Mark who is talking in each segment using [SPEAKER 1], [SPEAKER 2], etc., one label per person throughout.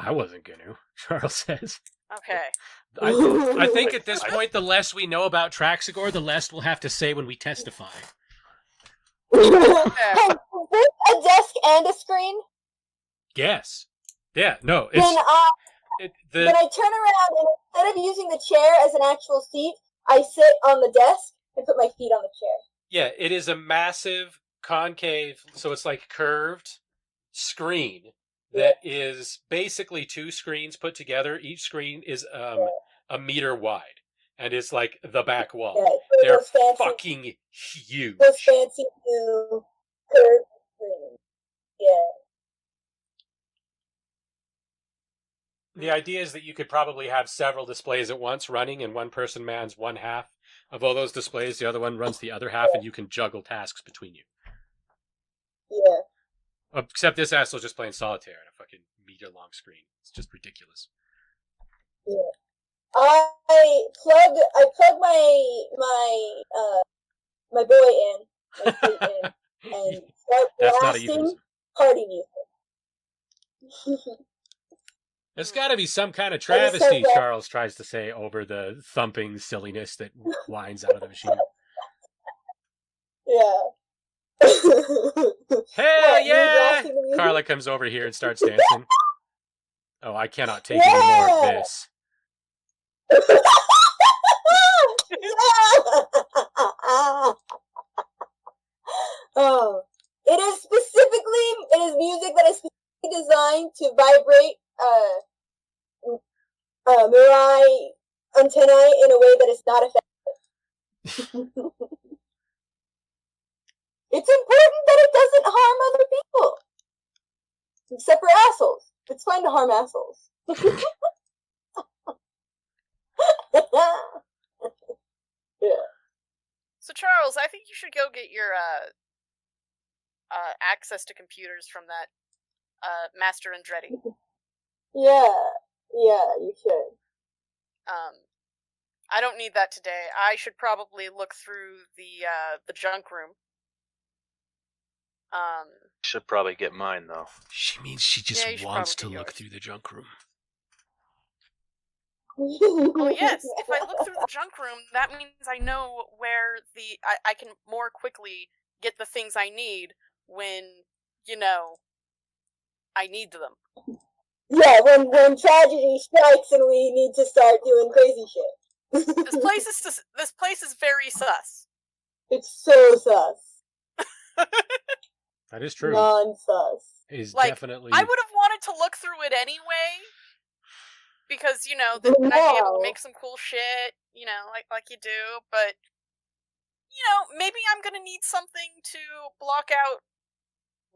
[SPEAKER 1] I wasn't gonna, Charles says.
[SPEAKER 2] Okay.
[SPEAKER 1] I think at this point, the less we know about Traxigor, the less we'll have to say when we testify.
[SPEAKER 3] Hey, is this a desk and a screen?
[SPEAKER 1] Yes. Yeah, no.
[SPEAKER 3] Then I turn around and instead of using the chair as an actual seat, I sit on the desk and put my feet on the chair.
[SPEAKER 1] Yeah, it is a massive concave, so it's like curved screen that is basically two screens put together. Each screen is a meter wide, and it's like the back wall.
[SPEAKER 3] Yeah,
[SPEAKER 1] they're fucking huge.
[SPEAKER 3] Those fancy new curved screens. Yeah.
[SPEAKER 1] The idea is that you could probably have several displays at once running, and one person mans one half of all those displays, the other one runs the other half, and you can juggle tasks between you.
[SPEAKER 3] Yeah.
[SPEAKER 1] Except this asshole's just playing solitaire on a fucking meter-long screen. It's just ridiculous.
[SPEAKER 3] Yeah. I plug my boy in, my flute in, and start blasting party music.
[SPEAKER 1] There's got to be some kind of travesty, Charles tries to say over the thumping silliness that whines out of the machine.
[SPEAKER 3] Yeah.
[SPEAKER 1] Hey, yeah! Carla comes over here and starts dancing. Oh, I cannot take any more of this.
[SPEAKER 3] Oh, it is music that is specifically designed to vibrate Mirai antennae in a way that is not effective. It's important that it doesn't harm other people. Except for assholes. It's fine to harm assholes. Yeah.
[SPEAKER 2] So Charles, I think you should go get your access to computers from that Master Andretti.
[SPEAKER 3] Yeah, you should.
[SPEAKER 2] I don't need that today. I should probably look through the junk room.
[SPEAKER 4] Should probably get mine though.
[SPEAKER 1] She means she just wants to look through the junk room.
[SPEAKER 2] Well, yes. If I look through the junk room, that means I know where I can more quickly get the things I need when, I need them.
[SPEAKER 3] Yeah, when tragedy strikes and we need to start doing crazy shit.
[SPEAKER 2] This place is very sus.
[SPEAKER 3] It's so sus.
[SPEAKER 1] That is true.
[SPEAKER 3] Non-sus.
[SPEAKER 1] Is definitely.
[SPEAKER 2] I would have wanted to look through it anyway, because then I'd be able to make some cool shit, like you do. But maybe I'm gonna need something to block out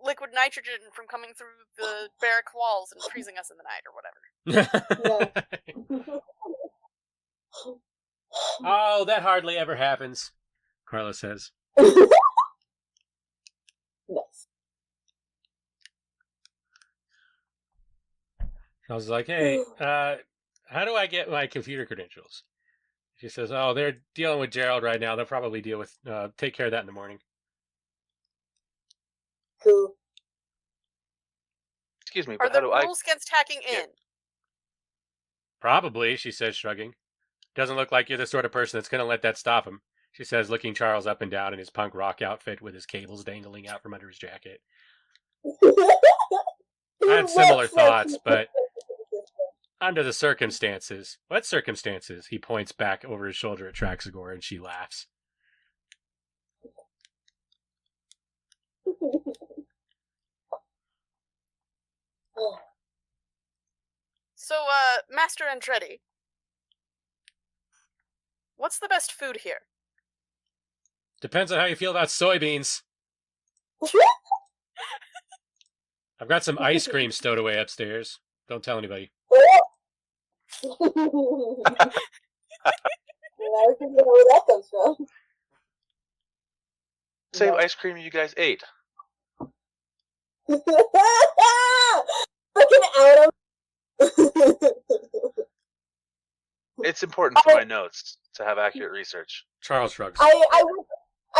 [SPEAKER 2] liquid nitrogen from coming through the barrack walls and freezing us in the night or whatever.
[SPEAKER 1] Oh, that hardly ever happens, Carla says.
[SPEAKER 3] Yes.
[SPEAKER 1] I was like, hey, how do I get my computer credentials? She says, oh, they're dealing with Gerald right now. They'll probably take care of that in the morning.
[SPEAKER 3] Cool.
[SPEAKER 4] Excuse me,
[SPEAKER 2] Are there rules against hacking in?
[SPEAKER 1] Probably, she says, shrugging. Doesn't look like you're the sort of person that's going to let that stop him, she says, looking Charles up and down in his punk rock outfit with his cables dangling out from under his jacket. I had similar thoughts, but under the circumstances. What circumstances? He points back over his shoulder at Traxigor, and she laughs.
[SPEAKER 2] So, Master Andretti, what's the best food here?
[SPEAKER 1] Depends on how you feel about soybeans. I've got some ice cream stowed away upstairs. Don't tell anybody.
[SPEAKER 3] I was thinking where that comes from.
[SPEAKER 4] Same ice cream you guys ate.
[SPEAKER 3] Fucking Adam.
[SPEAKER 4] It's important for my notes to have accurate research.
[SPEAKER 1] Charles shrugs.
[SPEAKER 3] I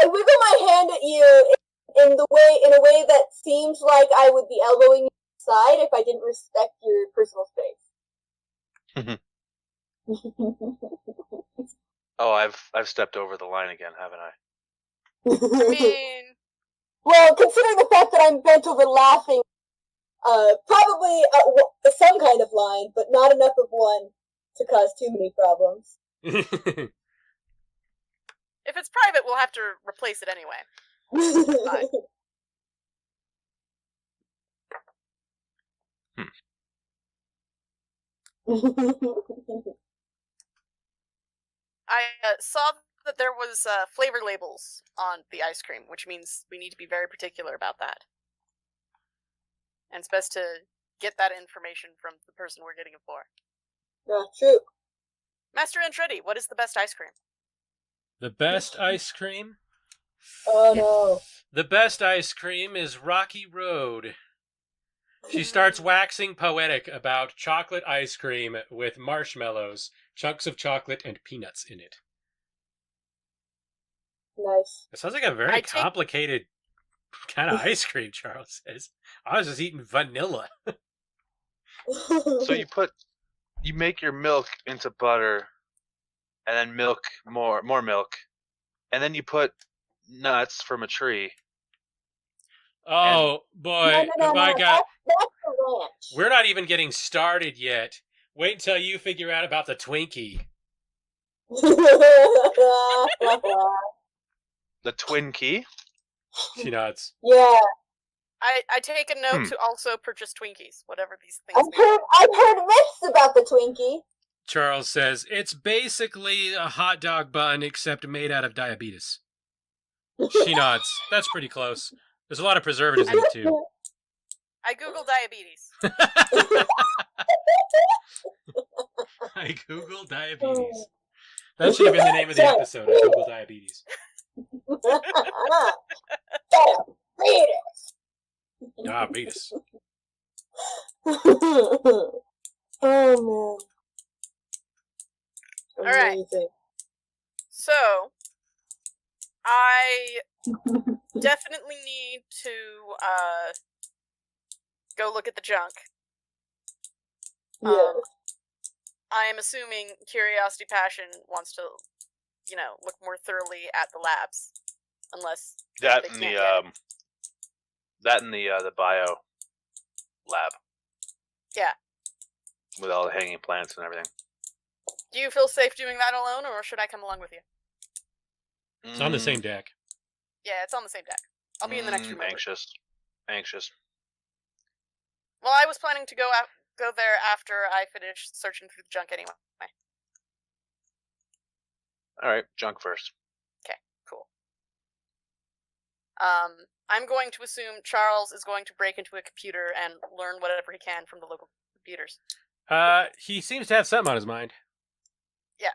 [SPEAKER 3] wiggle my hand at you in a way that seems like I would be elbowing you outside if I didn't respect your personal space.
[SPEAKER 4] Oh, I've stepped over the line again, haven't I?
[SPEAKER 2] I mean,
[SPEAKER 3] well, considering the fact that I'm bent over laughing, probably some kind of line, but not enough of one to cause too many problems.
[SPEAKER 2] if it's private, we'll have to replace it anyway. Fine. I saw that there was flavor labels on the ice cream, which means we need to be very particular about that. And it's best to get that information from the person we're getting it for.
[SPEAKER 3] True.
[SPEAKER 2] Master Andretti, what is the best ice cream?
[SPEAKER 1] The best ice cream?
[SPEAKER 3] Oh no.
[SPEAKER 1] The best ice cream is Rocky Road. She starts waxing poetic about chocolate ice cream with marshmallows, chunks of chocolate, and peanuts in it.
[SPEAKER 3] Nice.
[SPEAKER 1] It sounds like a very complicated kind of ice cream, Charles says. I was just eating vanilla.
[SPEAKER 4] So you make your milk into butter, and then more milk, and then you put nuts from a tree.
[SPEAKER 1] Oh boy, my God.
[SPEAKER 3] That's the ranch.
[SPEAKER 1] We're not even getting started yet. Wait until you figure out about the Twinkie.
[SPEAKER 4] The twin key?
[SPEAKER 1] She nods.
[SPEAKER 3] Yeah.
[SPEAKER 2] I take a note to also purchase Twinkies, whatever these things
[SPEAKER 3] I've heard myths about the Twinkie.
[SPEAKER 1] Charles says, it's basically a hot dog bun except made out of diabetes. She nods. That's pretty close. There's a lot of preservatives in it, too.
[SPEAKER 2] I Google diabetes.
[SPEAKER 1] I Google diabetes. That should have been the name of the episode. I Google diabetes. Diabetes.
[SPEAKER 3] Oh man.
[SPEAKER 2] All right. So, I definitely need to go look at the junk.
[SPEAKER 3] Yes.
[SPEAKER 2] I am assuming Curiosity Passion wants to, look more thoroughly at the labs, unless
[SPEAKER 4] That
[SPEAKER 2] they
[SPEAKER 4] in
[SPEAKER 2] can't
[SPEAKER 4] the bio lab.
[SPEAKER 2] Yeah.
[SPEAKER 4] With all the hanging plants and everything.
[SPEAKER 2] Do you feel safe doing that alone, or should I come along with you?
[SPEAKER 1] It's on the same deck.
[SPEAKER 2] Yeah, it's on the same deck. I'll be in the next room.
[SPEAKER 4] Anxious.
[SPEAKER 2] Well, I was planning to go there after I finish searching through the junk anyway.
[SPEAKER 4] All right, junk first.
[SPEAKER 2] Okay, cool. I'm going to assume Charles is going to break into a computer and learn whatever he can from the local computers.
[SPEAKER 1] He seems to have something on his mind.
[SPEAKER 2] Yeah.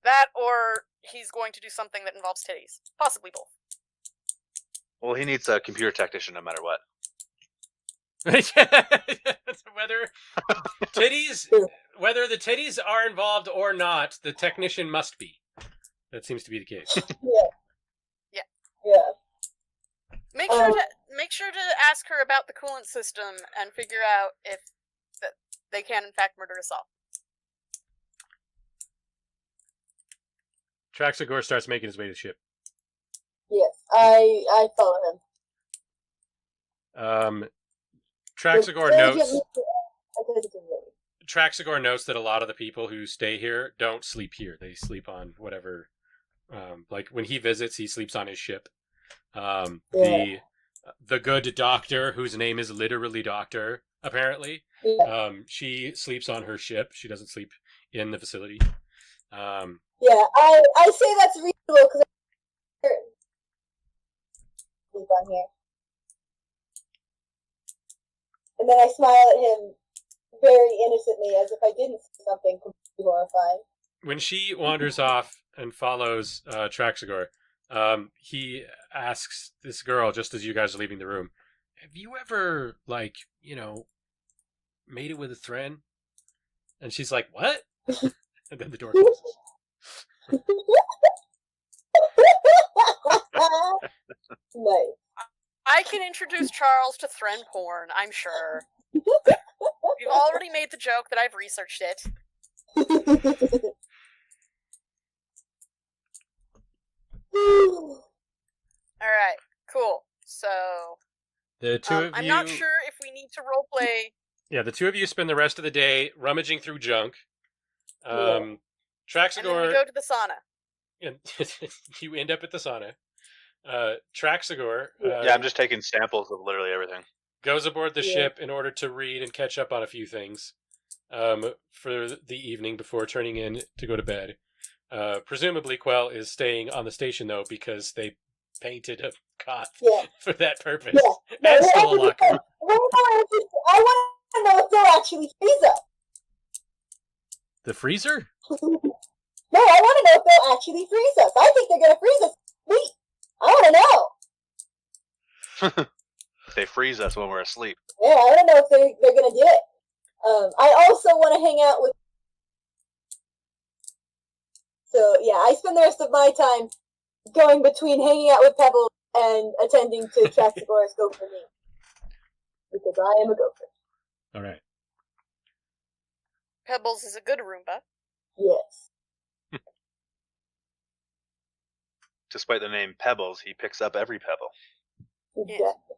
[SPEAKER 2] That, or he's going to do something that involves titties. Possibly both.
[SPEAKER 4] Well, he needs a computer technician no matter what.
[SPEAKER 1] Whether the titties are involved or not, the technician must be. That seems to be the case.
[SPEAKER 3] Yeah.
[SPEAKER 2] Make sure to ask her about the coolant system and figure out if they can in fact murder us all.
[SPEAKER 1] Traxagor starts making his way to the ship.
[SPEAKER 3] Yes, I follow him.
[SPEAKER 1] Traxagor notes that a lot of the people who stay here don't sleep here. They sleep on whatever. Like when he visits, he sleeps on his ship. The good doctor, whose name is literally Doctor, apparently, she sleeps on her ship. She doesn't sleep in the facility.
[SPEAKER 3] Yeah, I say that's reasonable because I sleep on here. And then I smile at him very innocently as if I didn't see something completely horrifying.
[SPEAKER 1] When she wanders off and follows Traxagor, he asks this girl, just as you guys are leaving the room, have you ever, made it with a thread? And she's like, what? And then the door closes.
[SPEAKER 3] Nice.
[SPEAKER 2] I can introduce Charles to Thren porn, I'm sure. You've already made the joke that I've researched it. Alright, cool. So,
[SPEAKER 1] The two of
[SPEAKER 2] I'm
[SPEAKER 1] you.
[SPEAKER 2] not sure if we need to roleplay.
[SPEAKER 1] Yeah, the two of you spend the rest of the day rummaging through junk.
[SPEAKER 3] Yeah.
[SPEAKER 2] And then we
[SPEAKER 1] Traxagor,
[SPEAKER 2] go to the sauna.
[SPEAKER 1] you end up at the sauna. Traxagor
[SPEAKER 4] Yeah, I'm just taking samples of literally everything.
[SPEAKER 1] goes aboard the
[SPEAKER 3] Yeah.
[SPEAKER 1] ship in order to read and catch up on a few things for the evening before turning in to go to bed. Presumably, Quell is staying on the station, though, because they painted a cot
[SPEAKER 3] Yeah.
[SPEAKER 1] for that purpose.
[SPEAKER 3] Yeah. No,
[SPEAKER 1] And stole a locker.
[SPEAKER 3] I want to know if they'll actually freeze us.
[SPEAKER 1] The freezer?
[SPEAKER 3] No, I want to know if they'll actually freeze us. I think they're going to freeze us. Sweet. I want to know.
[SPEAKER 4] They freeze us when we're asleep.
[SPEAKER 3] Yeah, I don't know if they're going to do it. I also want to hang out with... So, yeah, I spend the rest of my time going between hanging out with Pebbles and attending to Traxagor's gopher meet. Because I am a gopher.
[SPEAKER 1] All right.
[SPEAKER 2] Pebbles is a good Roomba.
[SPEAKER 3] Yes.
[SPEAKER 4] Despite the name Pebbles, he picks up every pebble.
[SPEAKER 3] Exactly.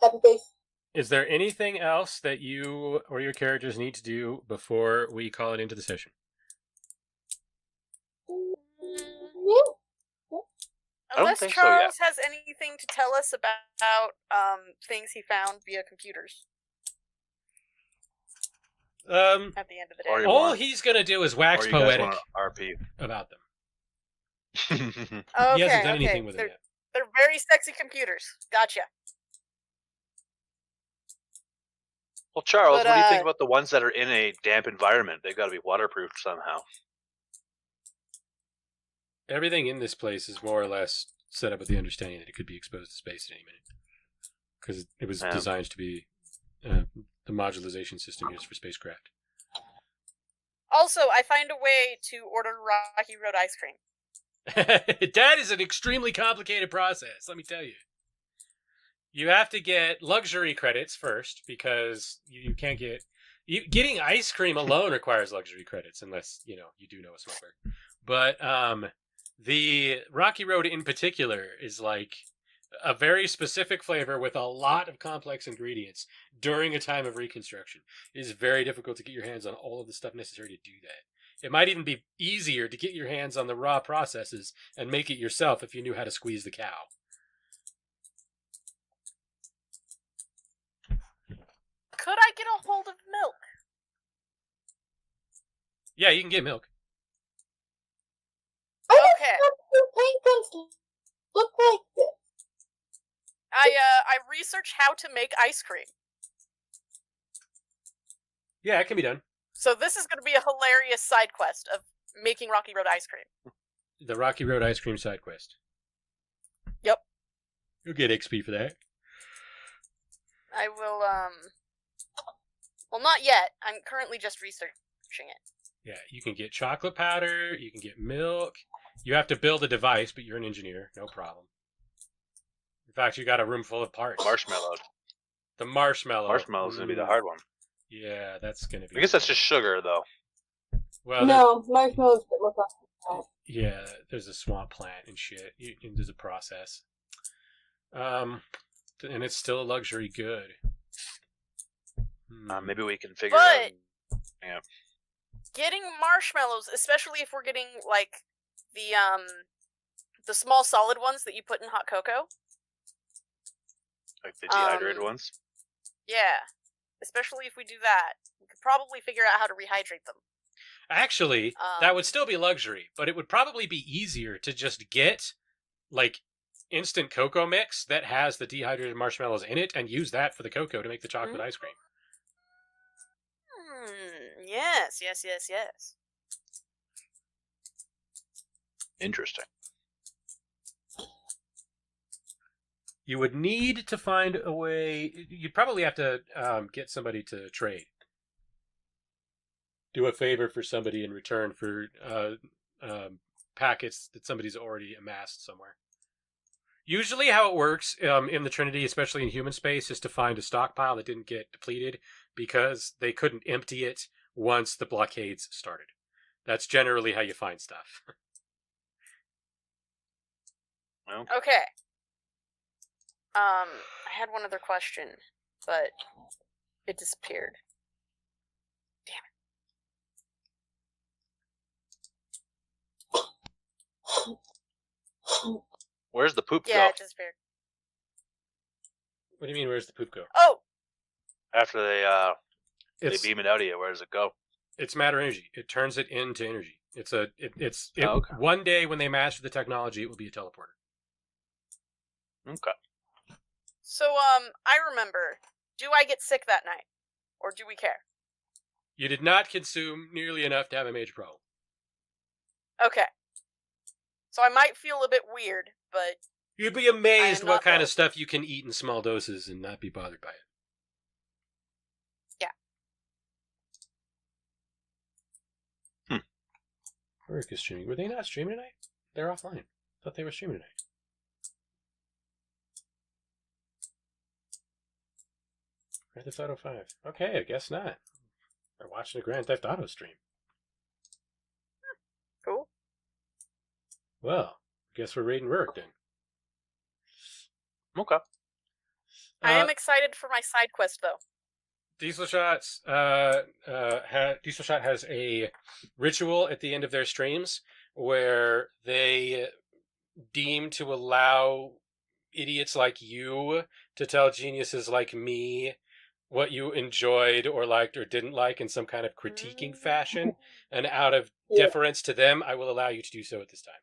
[SPEAKER 3] Happy face.
[SPEAKER 1] Is there anything else that you or your characters need to do before we call it into the session?
[SPEAKER 3] Yeah.
[SPEAKER 4] don't
[SPEAKER 2] Unless
[SPEAKER 4] think so yet.
[SPEAKER 2] Charles has anything to tell us about things he found via computers at the end of the
[SPEAKER 4] Or
[SPEAKER 2] day.
[SPEAKER 4] you
[SPEAKER 1] All
[SPEAKER 4] want-
[SPEAKER 1] he's gonna do is wax
[SPEAKER 4] Or you guys
[SPEAKER 1] poetic
[SPEAKER 4] want RP.
[SPEAKER 1] about them.
[SPEAKER 2] Okay,
[SPEAKER 1] He hasn't done
[SPEAKER 2] okay.
[SPEAKER 1] anything with it yet.
[SPEAKER 2] They're very sexy computers. Gotcha.
[SPEAKER 4] Well, Charles,
[SPEAKER 2] But,
[SPEAKER 4] what do you think about the ones that are in a damp environment? They've got to be waterproofed somehow.
[SPEAKER 1] Everything in this place is more or less set up with the understanding that it could be exposed to space at any minute. Because it was
[SPEAKER 4] Yeah.
[SPEAKER 1] designed to be the modularization system used for spacecraft.
[SPEAKER 2] Also, I find a way to order Rocky Road ice cream.
[SPEAKER 1] That is an extremely complicated process, let me tell you. You have to get luxury credits first, because you can't get... Getting ice cream alone requires luxury credits, unless, you do know a smoker. But the Rocky Road in particular is like a very specific flavor with a lot of complex ingredients during a time of reconstruction. It is very difficult to get your hands on all of the stuff necessary to do that. It might even be easier to get your hands on the raw processes and make it yourself if you knew how to squeeze the cow.
[SPEAKER 2] Could I get a hold of milk?
[SPEAKER 1] Yeah, you can get milk.
[SPEAKER 2] Okay.
[SPEAKER 3] Paint guns look like this.
[SPEAKER 2] I researched how to make ice cream.
[SPEAKER 1] Yeah, it can be done.
[SPEAKER 2] So this is going to be a hilarious side quest of making Rocky Road ice cream.
[SPEAKER 1] The Rocky Road ice cream side quest.
[SPEAKER 2] Yep.
[SPEAKER 1] You'll get XP for that.
[SPEAKER 2] I will, well, not yet. I'm currently just researching it.
[SPEAKER 1] Yeah, you can get chocolate powder, you can get milk. You have to build a device, but you're an engineer, no problem. In fact, you got a room full of parts.
[SPEAKER 4] Marshmallow.
[SPEAKER 1] The marshmallow.
[SPEAKER 4] Marshmallow's going to be the hard one.
[SPEAKER 1] Yeah, that's going to be...
[SPEAKER 4] I guess that's just sugar, though.
[SPEAKER 1] Well,
[SPEAKER 3] No, marshmallows a bit more complicated.
[SPEAKER 1] yeah, there's a swamp plant and shit. There's a process. And it's still a luxury good.
[SPEAKER 4] Maybe we can figure it
[SPEAKER 2] But-
[SPEAKER 4] out. Yeah.
[SPEAKER 2] Getting marshmallows, especially if we're getting, like, the small solid ones that you put in hot cocoa.
[SPEAKER 4] Like the dehydrated ones.
[SPEAKER 2] Yeah. Especially if we do that. We could probably figure out how to rehydrate them.
[SPEAKER 1] Actually, that would still be luxury, but it would probably be easier to just get, like, instant cocoa mix that has the dehydrated marshmallows in it and use that for the cocoa to make the chocolate ice cream.
[SPEAKER 2] Yes.
[SPEAKER 4] Interesting.
[SPEAKER 1] You would need to find a way... You'd probably have to get somebody to trade. Do a favor for somebody in return for packets that somebody's already amassed somewhere. Usually how it works in the Trinity, especially in human space, is to find a stockpile that didn't get depleted because they couldn't empty it once the blockades started. That's generally how you find stuff.
[SPEAKER 2] Okay. I had one other question, but it disappeared.
[SPEAKER 4] Where's the poop
[SPEAKER 2] Yeah,
[SPEAKER 4] go?
[SPEAKER 2] it disappeared.
[SPEAKER 1] What do you mean, where's the poop go?
[SPEAKER 2] Oh!
[SPEAKER 4] After they
[SPEAKER 1] It's
[SPEAKER 4] beam it out of you, where does it go?
[SPEAKER 1] it's matter energy. It turns it into energy.
[SPEAKER 4] Okay.
[SPEAKER 1] One day when they master the technology, it will be a teleporter.
[SPEAKER 4] Okay.
[SPEAKER 2] So, I remember. Do I get sick that night? Or do we care?
[SPEAKER 1] You did not consume nearly enough to have a major problem.
[SPEAKER 2] Okay. So I might feel a bit weird, but...
[SPEAKER 1] You'd be amazed
[SPEAKER 2] I am
[SPEAKER 1] what
[SPEAKER 2] not
[SPEAKER 1] kind
[SPEAKER 2] ill.
[SPEAKER 1] of stuff you can eat in small doses and not be bothered by it. Rick is streaming. Were they not streaming tonight? They're offline. Thought they were streaming tonight. Grand Theft Auto 5. Okay, I guess not. They're watching a Grand Theft Auto stream.
[SPEAKER 2] Cool.
[SPEAKER 1] Well, I guess we're raiding Rick then.
[SPEAKER 4] Okay.
[SPEAKER 2] I am excited for my side quest, though.
[SPEAKER 1] Diesel Shots, Diesel Shot has a ritual at the end of their streams where they deem to allow idiots like you to tell geniuses like me what you enjoyed or liked or didn't like in some kind of critiquing fashion, and out of deference to them, I will allow you to do so at this time.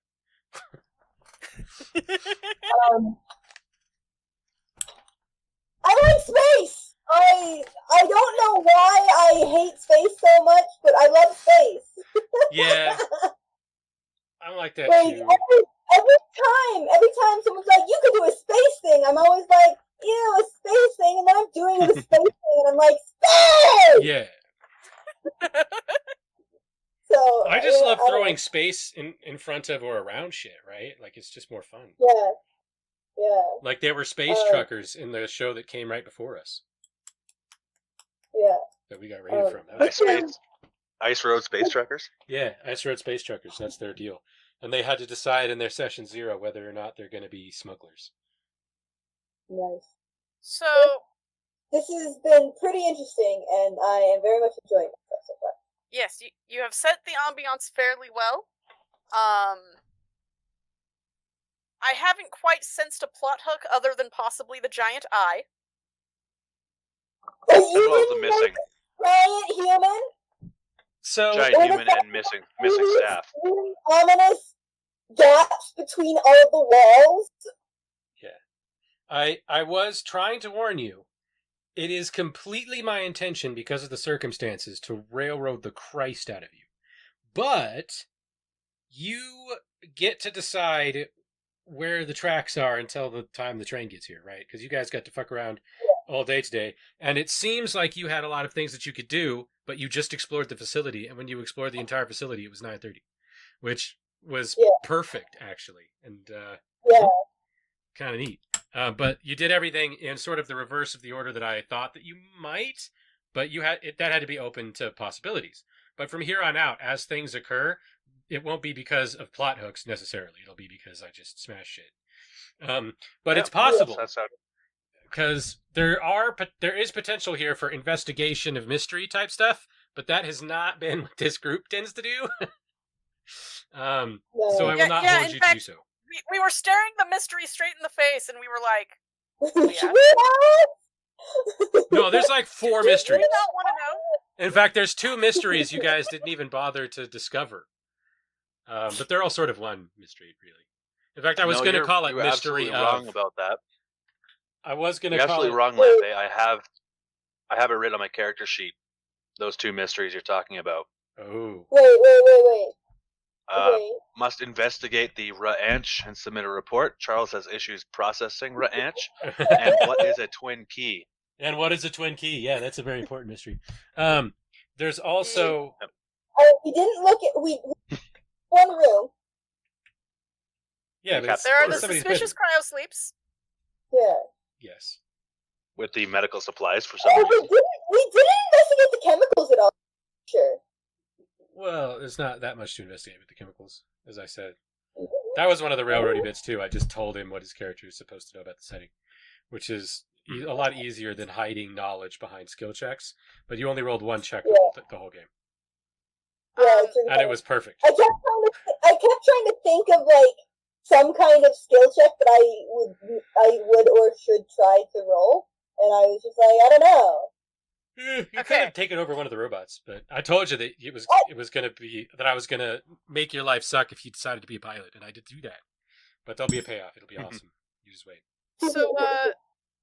[SPEAKER 3] I like space. I don't know why I hate space so much, but I love space.
[SPEAKER 1] Yeah, I like that
[SPEAKER 3] Like
[SPEAKER 1] too.
[SPEAKER 3] every time someone's like, "You could do a space thing," I'm always like, "Ew, a space thing," and then I'm doing a space thing, and I'm like, "Space!"
[SPEAKER 1] Yeah.
[SPEAKER 3] So
[SPEAKER 1] I just love throwing space in front of or around shit, right? Like, it's just more fun.
[SPEAKER 3] Yeah. Yeah.
[SPEAKER 1] Like, there were space truckers in the show that came right before us.
[SPEAKER 3] Yeah.
[SPEAKER 1] That we got raided from. That was
[SPEAKER 4] Ice Road Space Truckers?
[SPEAKER 1] Yeah, Ice Road Space Truckers. That's their deal. And they had to decide in their session 0 whether or not they're going to be smugglers.
[SPEAKER 3] Nice.
[SPEAKER 2] So...
[SPEAKER 3] This has been pretty interesting, and I am very much enjoying it so far.
[SPEAKER 2] Yes, you have set the ambiance fairly well. I haven't quite sensed a plot hook other than possibly the giant eye.
[SPEAKER 3] As
[SPEAKER 4] well as the missing.
[SPEAKER 3] Giant human?
[SPEAKER 1] So,
[SPEAKER 4] giant human and missing staff.
[SPEAKER 3] Ominous gaps between all the walls.
[SPEAKER 1] Yeah. I was trying to warn you. It is completely my intention, because of the circumstances, to railroad the Christ out of you. But you get to decide where the tracks are until the time the train gets here, right? Because you guys got to fuck around all day today. And it seems like you had a lot of things that you could do, but you just explored the facility. And when you explored the entire facility, it was 9:30, which was perfect, actually. And kind of neat. But you did everything in sort of the reverse of the order that I thought that you might, but that had to be open to possibilities. But from here on out, as things occur, it won't be because of plot hooks necessarily. It'll be because I just smash shit. But it's possible, because there is potential here for investigation of mystery type stuff, but that has not been what this group tends to do. So I will not hold you to do so.
[SPEAKER 2] We were staring the mystery straight in the face, and we were like,
[SPEAKER 1] No, there's like 4 mysteries.
[SPEAKER 2] Do you not want to know?
[SPEAKER 1] In fact, there's 2 mysteries you guys didn't even bother to discover. But they're all sort of one mystery, really. In fact, I was going to call it mystery of.
[SPEAKER 4] Wrong about that.
[SPEAKER 1] I was going to
[SPEAKER 4] call
[SPEAKER 1] it.
[SPEAKER 4] Absolutely wrong, Lampe. I have it written on my character sheet. Those 2 mysteries you're talking about.
[SPEAKER 1] Oh.
[SPEAKER 3] Wait.
[SPEAKER 4] Must investigate the Ra'anch and submit a report. Charles has issues processing Ra'anch. And what is a twin key?
[SPEAKER 1] And what is a twin key? Yeah, that's a very important mystery. There's also...
[SPEAKER 3] we didn't look at... We one room.
[SPEAKER 1] Yeah, but
[SPEAKER 2] There are the
[SPEAKER 1] somebody's
[SPEAKER 2] suspicious
[SPEAKER 1] been.
[SPEAKER 2] cryo sleeps.
[SPEAKER 3] Yeah.
[SPEAKER 1] Yes.
[SPEAKER 4] with the medical supplies for some
[SPEAKER 3] Oh,
[SPEAKER 4] reason.
[SPEAKER 3] we didn't investigate the chemicals at all. Sure.
[SPEAKER 1] Well, there's not that much to investigate with the chemicals, as I said. That was one of the railroady bits too. I just told him what his character is supposed to know about the setting, which is a lot easier than hiding knowledge behind skill checks. But you only rolled one check the whole game,
[SPEAKER 3] Yeah, it's really
[SPEAKER 1] and it was perfect.
[SPEAKER 3] I kept trying to think of like some kind of skill check that I would or should try to roll, and I was just like, I don't know.
[SPEAKER 1] You could
[SPEAKER 2] Okay.
[SPEAKER 1] have taken over one of the robots, but I told you that it was going to be that I was going to make your life suck if you decided to be a pilot, and I did do that. But there'll be a payoff. It'll be awesome. You just wait.
[SPEAKER 2] So,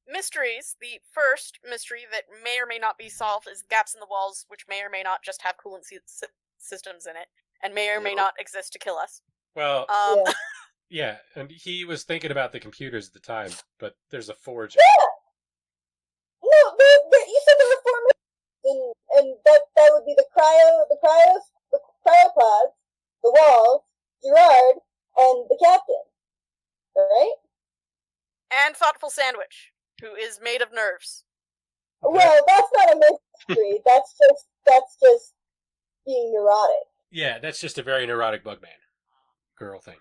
[SPEAKER 2] mysteries. The first mystery that may or may not be solved is gaps in the walls, which may or may not just have coolant systems in it, and may or may not exist to kill us.
[SPEAKER 1] Well,
[SPEAKER 3] Yeah.
[SPEAKER 1] yeah, and he was thinking about the computers at the time, but there's a forge.
[SPEAKER 3] Yeah. No, you said there were 4 mysteries, and that would be the cryopods, the walls, Gerard, and the captain. All right.
[SPEAKER 2] And Thoughtful Sandwich, who is made of nerves.
[SPEAKER 3] Well, that's not a mystery. that's just being neurotic.
[SPEAKER 1] Yeah, that's just a very neurotic bug man. Girl thing.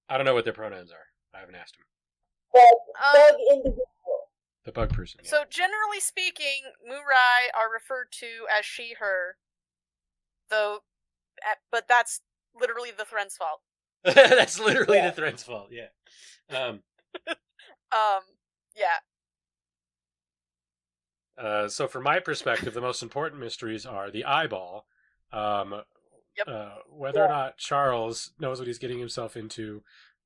[SPEAKER 1] I don't know what their pronouns are. I haven't asked him.
[SPEAKER 3] Bug individual.
[SPEAKER 1] The bug person. Yeah.
[SPEAKER 2] So, generally speaking, Murai are referred to as she, her, though, but that's literally the Thren's fault.
[SPEAKER 1] That's literally the Thren's fault. Yeah.
[SPEAKER 2] Yeah.
[SPEAKER 1] So from my perspective, the most important mysteries are the eyeball, whether or not Charles knows what he's getting himself into,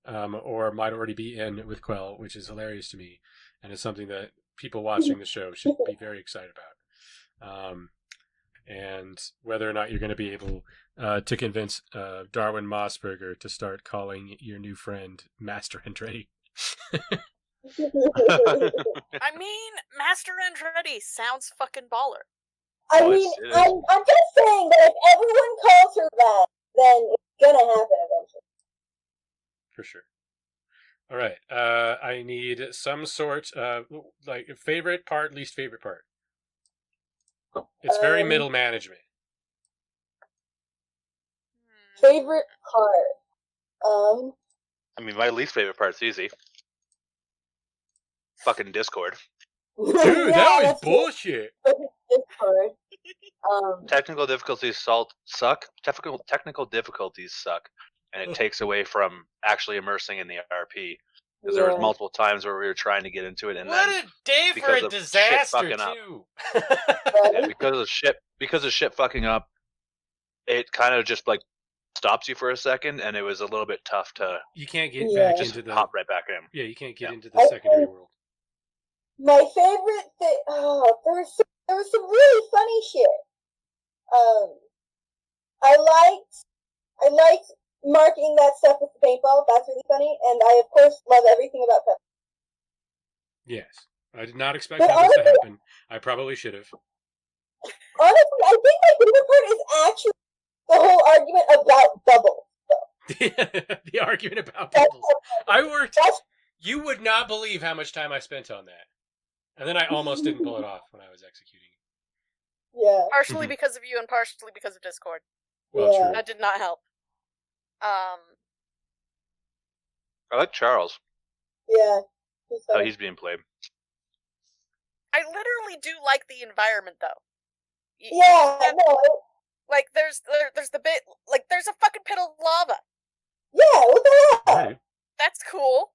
[SPEAKER 1] or might already be in with Quell, which is hilarious to me, and is something that people watching the show should be very excited about. And whether or not you're going to be able to convince Darwin Mossberger to start calling your new friend Master Andretti.
[SPEAKER 2] I mean, Master Andretti sounds fucking baller.
[SPEAKER 3] I mean, I'm just saying that if everyone calls her that, then it's gonna happen eventually.
[SPEAKER 1] For sure. All right. I need some sort like favorite part, least favorite part. It's very middle management.
[SPEAKER 3] Favorite part.
[SPEAKER 4] I mean, my least favorite part's easy. Fucking Discord.
[SPEAKER 1] Dude, that was bullshit.
[SPEAKER 3] Discord.
[SPEAKER 4] Technical difficulties suck. Technical difficulties suck, and it takes away from actually immersing in the RP. Because there was multiple times where we were trying to get into it, and
[SPEAKER 1] what
[SPEAKER 4] then
[SPEAKER 1] a day for a disaster too.
[SPEAKER 4] Because of shit fucking up, it kind of just like stops you for a second, and it was a little bit tough to.
[SPEAKER 1] You can't get back into the
[SPEAKER 4] hop right back in.
[SPEAKER 1] Yeah, you can't get into the secondary world.
[SPEAKER 3] My favorite thing. Oh, there was some really funny shit. I liked marking that stuff with the paintball. That's really funny, and I of course love everything about Pepper.
[SPEAKER 1] Yes, I did not expect this to happen. I probably should have.
[SPEAKER 3] Honestly, I think my favorite part is actually the whole argument about bubbles.
[SPEAKER 1] The argument about bubbles. I worked. You would not believe how much time I spent on that, and then I almost didn't pull it off when I was executing.
[SPEAKER 3] Yeah.
[SPEAKER 2] Partially because of you and partially because of Discord.
[SPEAKER 1] Well, true.
[SPEAKER 2] That did not help.
[SPEAKER 4] I like Charles.
[SPEAKER 3] Yeah.
[SPEAKER 4] How he's being played.
[SPEAKER 2] I literally do like the environment, though.
[SPEAKER 3] No.
[SPEAKER 2] Like, there's the bit, like, there's a fucking pit of lava.
[SPEAKER 3] Yeah, what the hell?
[SPEAKER 1] Right.
[SPEAKER 2] That's cool.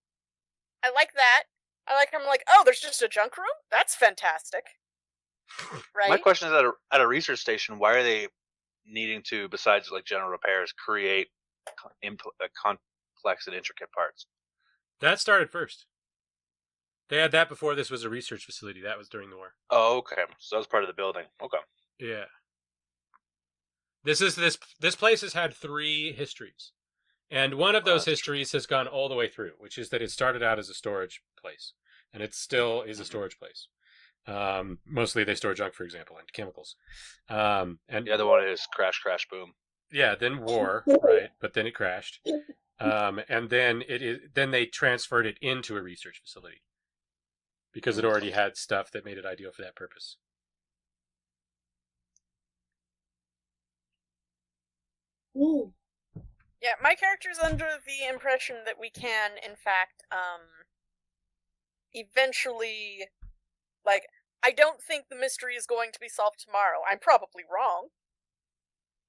[SPEAKER 2] I like that. I'm like, oh, there's just a junk room? That's fantastic. Right?
[SPEAKER 4] My question is, at a research station, why are they needing to, besides like general repairs, create complex and intricate parts?
[SPEAKER 1] That started first. They had that before this was a research facility. That was during the war.
[SPEAKER 4] Oh, okay. So that was part of the building. Okay.
[SPEAKER 1] Yeah. This place has had 3 histories. And one of those histories has gone all the way through, which is that it started out as a storage place. And it still is a storage place. Mostly they store junk, for example, and chemicals. And
[SPEAKER 4] the other one is crash, boom.
[SPEAKER 1] Yeah, then war, right? But then it crashed. And then then they transferred it into a research facility because it already had stuff that made it ideal for that purpose.
[SPEAKER 2] Yeah, my character's under the impression that we can, in fact, eventually, like, I don't think the mystery is going to be solved tomorrow. I'm probably wrong.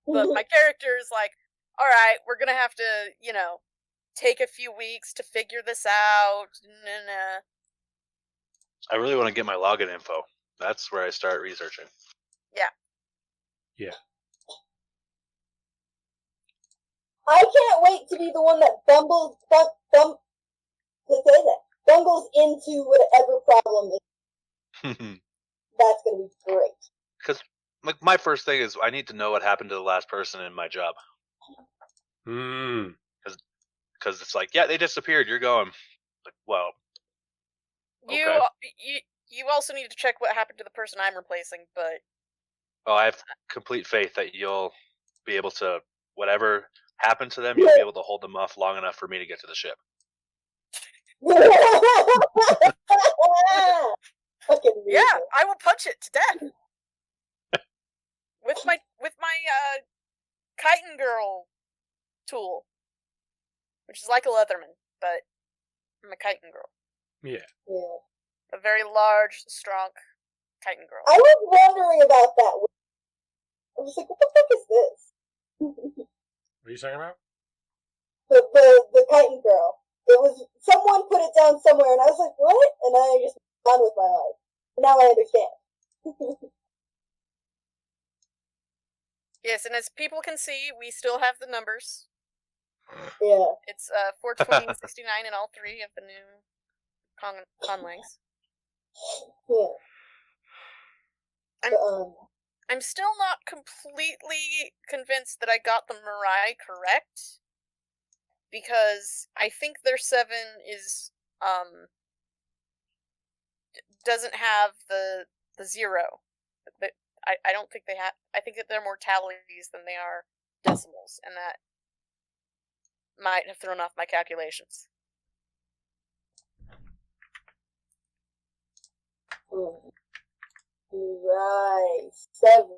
[SPEAKER 2] But my character is like, alright, we're gonna have to, take a few weeks to figure this out.
[SPEAKER 4] I really want to get my login info. That's where I start researching.
[SPEAKER 2] Yeah.
[SPEAKER 1] Yeah.
[SPEAKER 3] I can't wait to be the one that bungles into whatever problem is. That's going to be great.
[SPEAKER 4] Because my first thing is I need to know what happened to the last person in my job. Because it's like, yeah, they disappeared. You're going. Like, well, okay.
[SPEAKER 2] You also need to check what happened to the person I'm replacing, but...
[SPEAKER 4] Oh, I have complete faith that you'll be able to, whatever happened to them, you'll be able to hold them off long enough for me to get to the ship.
[SPEAKER 2] Yeah, I will punch it to death. with my chitin girl tool, which is like a Leatherman, but I'm a chitin girl.
[SPEAKER 1] Yeah.
[SPEAKER 2] A very large, strong chitin girl.
[SPEAKER 3] I was wondering about that. I was like, what the fuck is this?
[SPEAKER 1] What are you talking about?
[SPEAKER 3] The chitin girl. It was someone put it down somewhere, and I was like, what? And I just went on with my life. Now I understand.
[SPEAKER 2] Yes, and as people can see, we still have the numbers.
[SPEAKER 3] Yeah.
[SPEAKER 2] It's 420 and 69 in all three of the new conlangs.
[SPEAKER 3] Yeah.
[SPEAKER 2] I'm still not completely convinced that I got the Mirai correct, because I think their 7 is doesn't have the 0. I don't think they have. I think that they're more tallies than they are decimals, and that might have thrown off my calculations.
[SPEAKER 3] Right. 7.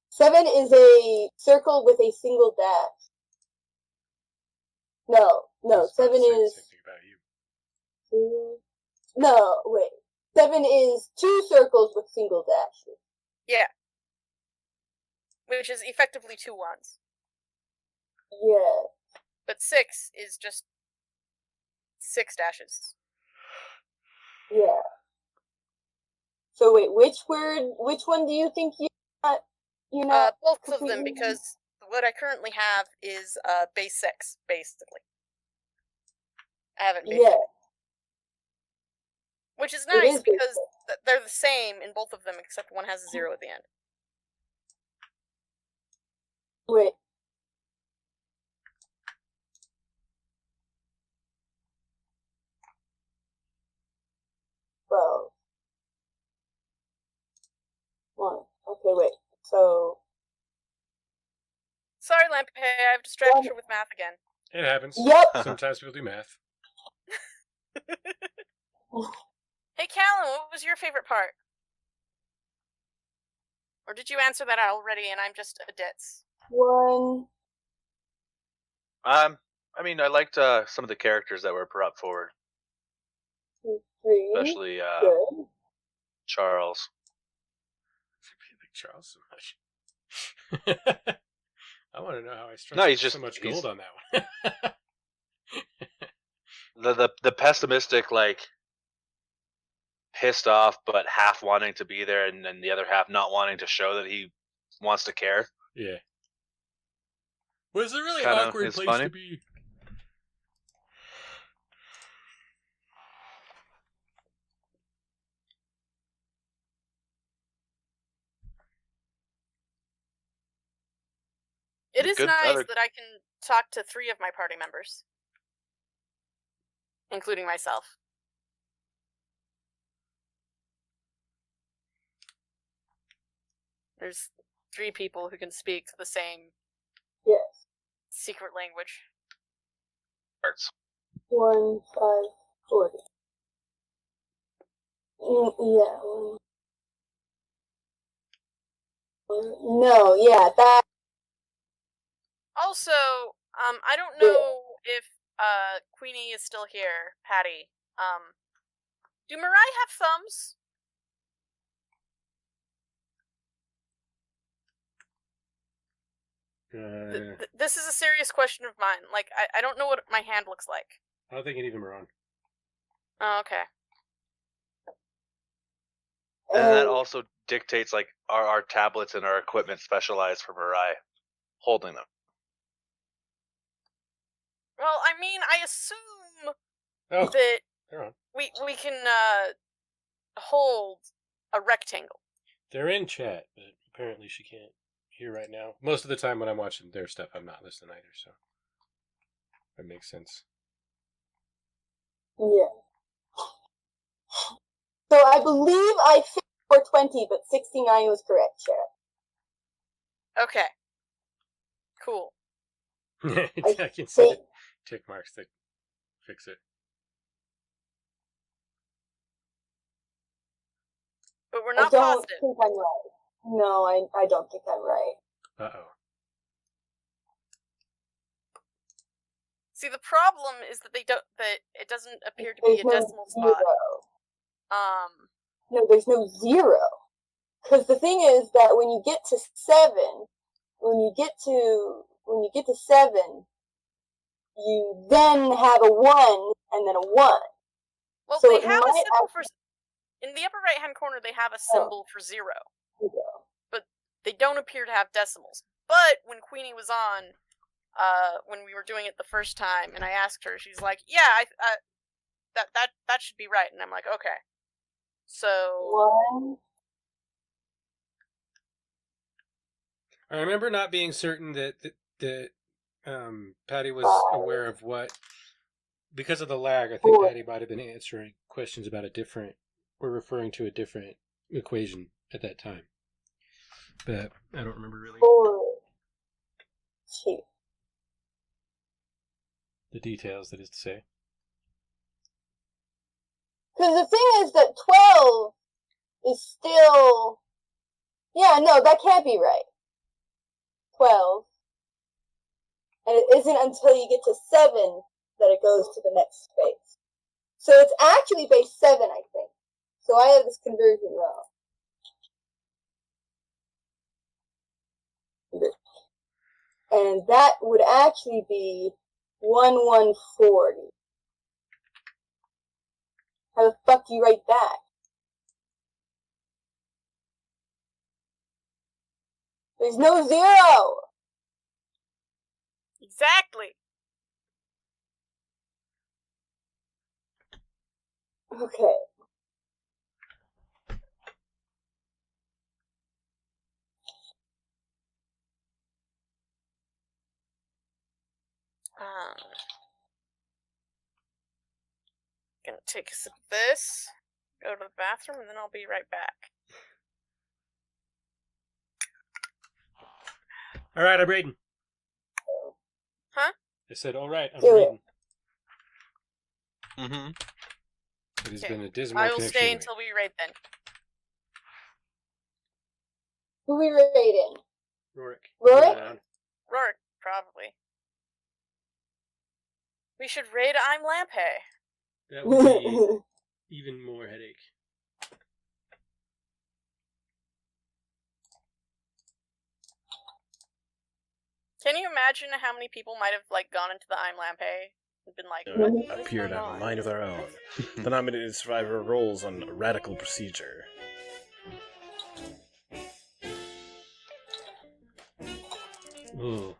[SPEAKER 3] 7 is a circle with a single dash. No, 7 is... No, wait. 7 is 2 circles with single dashes.
[SPEAKER 2] Yeah. Which is effectively 2 ones.
[SPEAKER 3] Yeah.
[SPEAKER 2] But 6 is just 6 dashes.
[SPEAKER 3] Yeah. So wait, which one do you think you're not?
[SPEAKER 2] Both of them, because what I currently have is base 6, basically. I haven't base 6. Which is nice, because they're the same in both of them, except one has a 0 at the end.
[SPEAKER 3] Wait. Well. 1. Okay, wait. So.
[SPEAKER 2] Sorry, Lampe, I've distracted you with math again.
[SPEAKER 1] It happens.
[SPEAKER 3] Yep.
[SPEAKER 1] Sometimes people do math.
[SPEAKER 2] Hey, Callum, what was your favorite part? Or did you answer that already and I'm just a ditz?
[SPEAKER 3] 1.
[SPEAKER 4] I mean, I liked some of the characters that were brought forward.
[SPEAKER 3] 3.
[SPEAKER 4] Especially Charles.
[SPEAKER 1] I like Charles so much. I want to know how I struck so much gold on that one.
[SPEAKER 4] the pessimistic, like, pissed off but half wanting to be there, and then the other half not wanting to show that he wants to care.
[SPEAKER 1] Yeah. Was a really awkward place to be.
[SPEAKER 2] It is nice that I can talk to 3 of my party members, including myself. There's 3 people who can speak the same secret language.
[SPEAKER 4] parts.
[SPEAKER 3] 1, 5, 40. Yeah. No, yeah, that.
[SPEAKER 2] Also, I don't know if Queenie is still here, Patty. Do Mirai have thumbs? This is a serious question of mine. Like, I don't know what my hand looks like.
[SPEAKER 1] I don't think any of them are on.
[SPEAKER 2] Oh, okay.
[SPEAKER 4] And that also dictates, like, our tablets and our equipment specialized for Mirai holding them.
[SPEAKER 2] Well, I mean, I assume
[SPEAKER 1] Oh,
[SPEAKER 2] that
[SPEAKER 1] they're on.
[SPEAKER 2] we can hold a rectangle.
[SPEAKER 1] They're in chat, but apparently she can't hear right now. Most of the time when I'm watching their stuff, I'm not listening either, so that makes sense.
[SPEAKER 3] Yeah. So I believe I fit 420, but 69 was correct, Sheriff.
[SPEAKER 2] Okay. Cool.
[SPEAKER 1] I can see the tick marks that fix it.
[SPEAKER 2] But we're
[SPEAKER 3] I
[SPEAKER 2] not
[SPEAKER 3] don't
[SPEAKER 2] positive.
[SPEAKER 3] think I'm right. No, I don't think I'm right.
[SPEAKER 1] Uh-oh.
[SPEAKER 2] See, the problem is that it doesn't appear to be
[SPEAKER 3] There's
[SPEAKER 2] a
[SPEAKER 3] no
[SPEAKER 2] decimal
[SPEAKER 3] zero.
[SPEAKER 2] spot.
[SPEAKER 3] No, there's no 0. Because the thing is that when you get to 7, when you get to 7, you then have a 1 and then a 1.
[SPEAKER 2] Well,
[SPEAKER 3] So
[SPEAKER 2] they
[SPEAKER 3] it
[SPEAKER 2] have a
[SPEAKER 3] might
[SPEAKER 2] symbol for. In the upper right-hand corner, they have a symbol for 0, but they don't appear to have decimals. But when Queenie was on, when we were doing it the first time, and I asked her, she's like, "Yeah, that should be right," and I'm like, "Okay." So
[SPEAKER 3] 1.
[SPEAKER 1] I remember not being certain that Patty was aware of what, because of the lag. I think Patty might have been answering questions about a different, or referring to a different equation at that time. But I don't remember really
[SPEAKER 3] 4. 2.
[SPEAKER 1] the details. That is to say,
[SPEAKER 3] Because the thing is that 12 is still. Yeah, no, that can't be right. 12. And it isn't until you get to 7 that it goes to the next space. So it's actually base 7, I think. So I have this conversion wrong. And that would actually be 1140. How the fuck do you write that? There's no 0!
[SPEAKER 2] exactly.
[SPEAKER 3] Okay.
[SPEAKER 2] Gonna take a sip of this, go to the bathroom, and then I'll be right back.
[SPEAKER 1] all right, I'm reading.
[SPEAKER 2] Huh?
[SPEAKER 1] I said, all right, I'm
[SPEAKER 3] Do it.
[SPEAKER 1] reading.
[SPEAKER 4] Mm-hmm.
[SPEAKER 1] It has
[SPEAKER 2] Okay.
[SPEAKER 1] been a dismal
[SPEAKER 2] I will
[SPEAKER 1] connection.
[SPEAKER 2] stay until we rate then.
[SPEAKER 3] Who we rating?
[SPEAKER 1] Rorik.
[SPEAKER 3] Rorik?
[SPEAKER 2] Rorik, probably. We should raid I'm Lampe.
[SPEAKER 1] That would be even more headache.
[SPEAKER 2] Can you imagine how many people might have gone into the I'm Lampe and been like, what
[SPEAKER 5] appear to have a mind of their own. The nominated survivor rolls on radical procedure.
[SPEAKER 1] Ooh.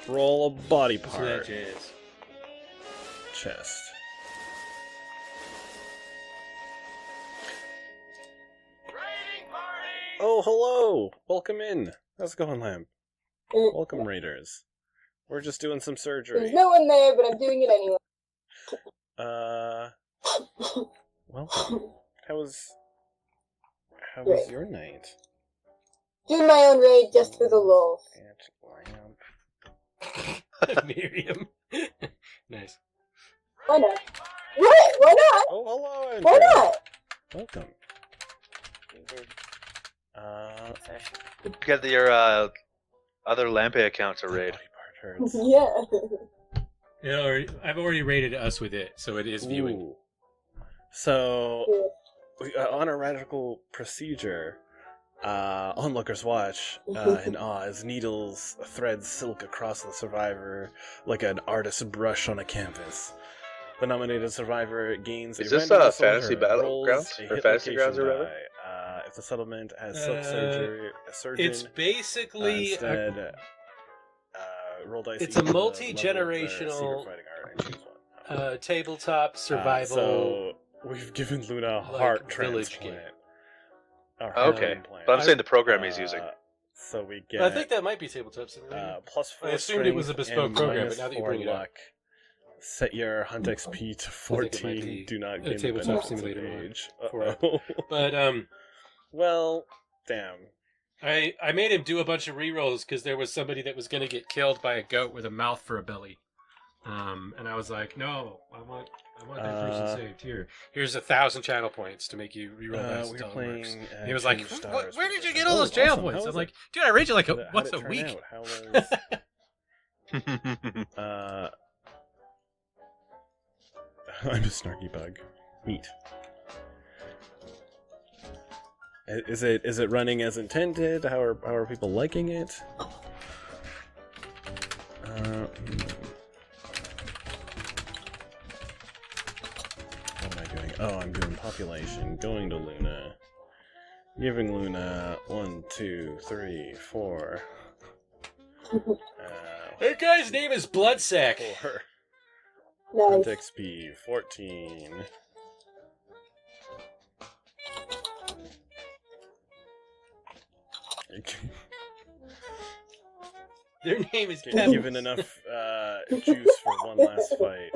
[SPEAKER 5] Roll a body
[SPEAKER 1] Listen to that
[SPEAKER 5] part.
[SPEAKER 1] jazz.
[SPEAKER 5] Chest. Oh, hello! Welcome in. How's it going, Lamp? Welcome, Raiders. We're just doing some surgery.
[SPEAKER 3] There's no one there, but I'm doing it anyway.
[SPEAKER 5] Welcome. How was
[SPEAKER 3] Great.
[SPEAKER 5] your night?
[SPEAKER 3] Doing my own raid just for the lulz.
[SPEAKER 1] Miriam. Nice.
[SPEAKER 3] Why not? What? Why not?
[SPEAKER 5] Oh, hello, Andrew.
[SPEAKER 3] Why not?
[SPEAKER 5] Welcome.
[SPEAKER 4] Get your other Lampe account to raid.
[SPEAKER 5] Body part hurts.
[SPEAKER 3] Yeah.
[SPEAKER 1] I've already rated us with it, so it is viewing.
[SPEAKER 5] Ooh. So, on a radical procedure, onlookers watch in awe as needles thread silk across the survivor like an artist's brush on a canvas. The nominated survivor gains
[SPEAKER 4] Is
[SPEAKER 5] a
[SPEAKER 4] this
[SPEAKER 5] random
[SPEAKER 4] Fantasy
[SPEAKER 5] disorder, rolls
[SPEAKER 4] Battlegrounds
[SPEAKER 5] a
[SPEAKER 4] or
[SPEAKER 5] hit
[SPEAKER 4] Fantasy
[SPEAKER 5] location
[SPEAKER 4] Grounds or whatever?
[SPEAKER 5] die. If the settlement has silk surgery, a surgeon
[SPEAKER 1] It's basically
[SPEAKER 5] instead roll dice.
[SPEAKER 1] it's
[SPEAKER 5] equal
[SPEAKER 1] a
[SPEAKER 5] to the level of
[SPEAKER 1] multi-generational,
[SPEAKER 5] their secret fighting art and choose one.
[SPEAKER 1] tabletop survival.
[SPEAKER 5] So we've given Luna a heart
[SPEAKER 1] village
[SPEAKER 5] transplant.
[SPEAKER 1] game.
[SPEAKER 5] A heart
[SPEAKER 4] Okay,
[SPEAKER 5] implant.
[SPEAKER 4] but I'm saying the program he's using.
[SPEAKER 5] So we get.
[SPEAKER 1] I think that might be tabletop simulator.
[SPEAKER 5] Plus 4
[SPEAKER 1] I assumed it was a
[SPEAKER 5] strength
[SPEAKER 1] bespoke
[SPEAKER 5] and
[SPEAKER 1] program,
[SPEAKER 5] minus
[SPEAKER 1] but now that you
[SPEAKER 5] 4
[SPEAKER 1] bring it up.
[SPEAKER 5] luck. Set your hunt XP to 14. Do not gain the
[SPEAKER 1] tabletop
[SPEAKER 5] benefits of
[SPEAKER 1] simulator mod
[SPEAKER 5] age.
[SPEAKER 1] for it.
[SPEAKER 5] Uh-oh.
[SPEAKER 1] But
[SPEAKER 5] Well, damn.
[SPEAKER 1] I made him do a bunch of rerolls because there was somebody that was going to get killed by a goat with a mouth for a belly. And I was like, no, I want that person saved. Here's 1,000 channel points to make you reroll dice.
[SPEAKER 5] We're
[SPEAKER 1] until it
[SPEAKER 5] playing.
[SPEAKER 1] works. He was like,
[SPEAKER 5] Change Stars
[SPEAKER 1] where
[SPEAKER 5] for
[SPEAKER 1] did
[SPEAKER 5] the
[SPEAKER 1] you
[SPEAKER 5] first
[SPEAKER 1] get
[SPEAKER 5] time.
[SPEAKER 1] all those
[SPEAKER 5] Oh,
[SPEAKER 1] channel
[SPEAKER 5] awesome.
[SPEAKER 1] points?
[SPEAKER 5] How
[SPEAKER 1] I'm
[SPEAKER 5] was
[SPEAKER 1] like,
[SPEAKER 5] it?
[SPEAKER 1] dude, I rated you like
[SPEAKER 5] How'd it
[SPEAKER 1] once a
[SPEAKER 5] turn
[SPEAKER 1] week.
[SPEAKER 5] out? How was... I'm a snarky bug. Neat. Is it running as intended? How are people liking it? What am I doing? Oh, I'm doing population. Going to Luna. Giving Luna 1, 2, 3, 4.
[SPEAKER 1] That guy's name is Bloodsack.
[SPEAKER 5] 4.
[SPEAKER 3] Nice.
[SPEAKER 5] XP 14.
[SPEAKER 1] Their name is
[SPEAKER 5] Getting given enough juice for one last fight.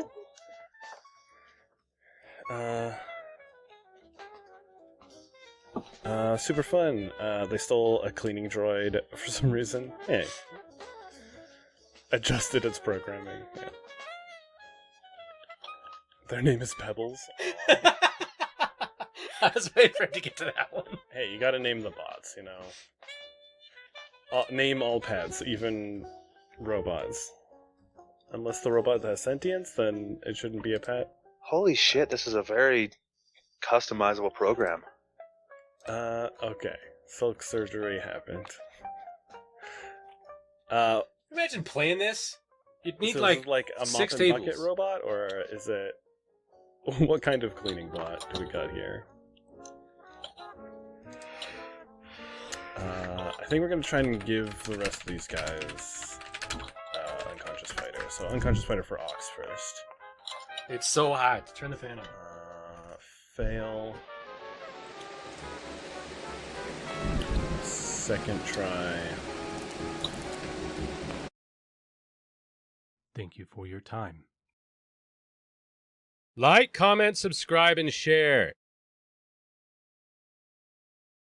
[SPEAKER 5] Super fun. They stole a cleaning droid for some reason. Hey. Adjusted its programming. Yeah. Their name is Pebbles.
[SPEAKER 1] I was waiting for him to get to that one.
[SPEAKER 5] Hey, you gotta name the bots, you know. Name all pets, even robots. Unless the robot has sentience, then it shouldn't be a pet.
[SPEAKER 4] Holy shit, this is a very customizable program.
[SPEAKER 5] Okay. Silk surgery happened.
[SPEAKER 1] Imagine playing this. You'd need
[SPEAKER 5] so
[SPEAKER 1] like,
[SPEAKER 5] is it like a
[SPEAKER 1] 6
[SPEAKER 5] mop and
[SPEAKER 1] tables.
[SPEAKER 5] bucket robot, or is it... What kind of cleaning bot do we got here? I think we're gonna try and give the rest of these guys unconscious fighter. So unconscious fighter for Ox first.
[SPEAKER 1] It's so hot. Turn the fan on.
[SPEAKER 5] Fail. Second try.
[SPEAKER 1] Thank you for your time. Like, comment, subscribe, and share.